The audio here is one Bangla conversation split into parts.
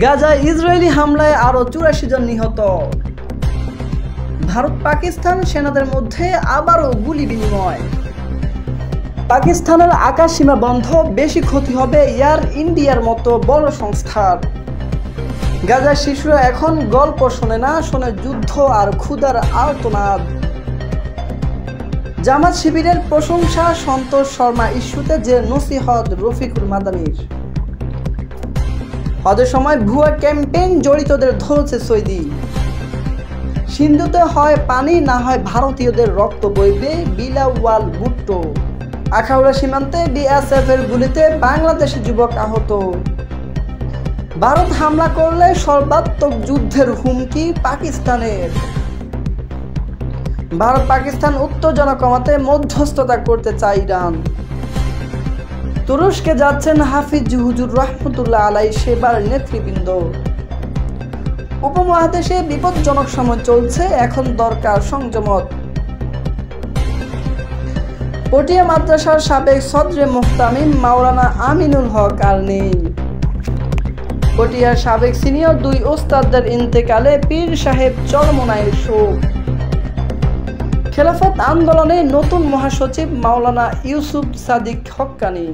গাজায় ইসরায়েলি হামলায় আরও ৮৪ জন নিহত। ভারত পাকিস্তান সেনাদের মধ্যে আবারও গুলি বিনিময়। পাকিস্তানের আকাশ সীমা বন্ধ, বেশি ক্ষতি হবে এয়ার ইন্ডিয়ার মতো বড় সংস্থার। গাজার শিশুরা এখন গল্প শোনে না, শোনে যুদ্ধ আর ক্ষুধার আর্তনাদ। জামাত শিবিরের প্রশংসা সন্তোষ শর্মা ইস্যুতে যে নসিহত রফিকুল মাদানির। হজের সময় ভুয়া ক্যাম্পেইন জড়িতদের ধরেছে সৌদি। সিন্ধুতে হয় পানি, না হয় ভারতীয়দের রক্ত বইবে, বিলাওয়াল ভুট্টো। আখাউড়া সীমান্তে বিএসএফ এর গুলিতে বাংলাদেশি যুবক আহত। ভারত হামলা করলে সর্বাত্মক যুদ্ধের হুমকি পাকিস্তানের। ভারত পাকিস্তান উত্তেজনা কমাতে মধ্যস্থতা করতে চায় ইরান। তুরস্কে যাচ্ছেন হাফিজ হুজুর রহমতুল্লাহ আলাই সেবার নেতৃবৃন্দ। উপমহাদেশে বিপজ্জনক সময় চলছে, এখন দরকার সংযমত। পটিয়া মাদ্রাসার সাবেক সদরে মুহতামিম মাওলানা আমিনুল হক আর নেই। পটিয়ার সাবেক সিনিয়র 2 ওস্তাদদের ইন্তেকালে পীর সাহেব চরমোনাইয়ের শোক। খেলাফত আন্দোলনে নতুন মহাসচিব মাওলানা ইউসুফ সাদিক হক্কানি।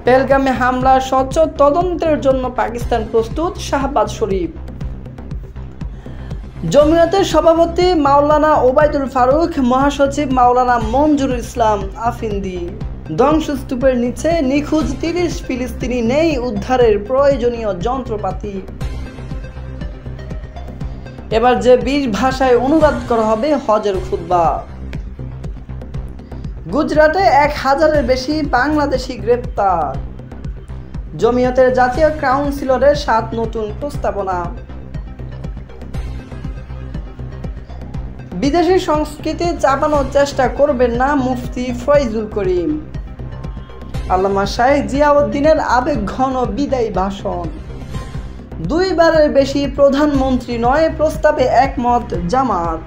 পেহেলগামে হামলার স্বচ্ছ তদন্তের জন্য পাকিস্তান প্রস্তুত, শাহবাজ শরীফ। জমিয়তের সভাপতি মাওলানা ওবায়দুল ফারুক, মহাসচিব মাওলানা মঞ্জুরুল ইসলাম আফিন্দি। ধ্বংসস্তূপের নিচে নিখোঁজ 30 ফিলিস্তিনি, নেই উদ্ধারের প্রয়োজনীয় যন্ত্রপাতি। এবার যে 20 ভাষায় অনুবাদ করা হবে হজের খুতবা। গুজরাটে 1000-এর বেশি বাংলাদেশি গ্রেপ্তার। জমিয়তের জাতীয় কাউন্সিলরের 7 নতুন প্রস্তাবনা। বিদেশি সংস্কৃতি চাপানোর চেষ্টা করবেন না মুফতি ফয়জুল করিম। আল্লামা শাহেখ জিয়াউদ্দিনের আবেগঘন বিদায়ী ভাষণ। 2 বারের বেশি প্রধানমন্ত্রী নয় প্রস্তাবে একমত জামাত।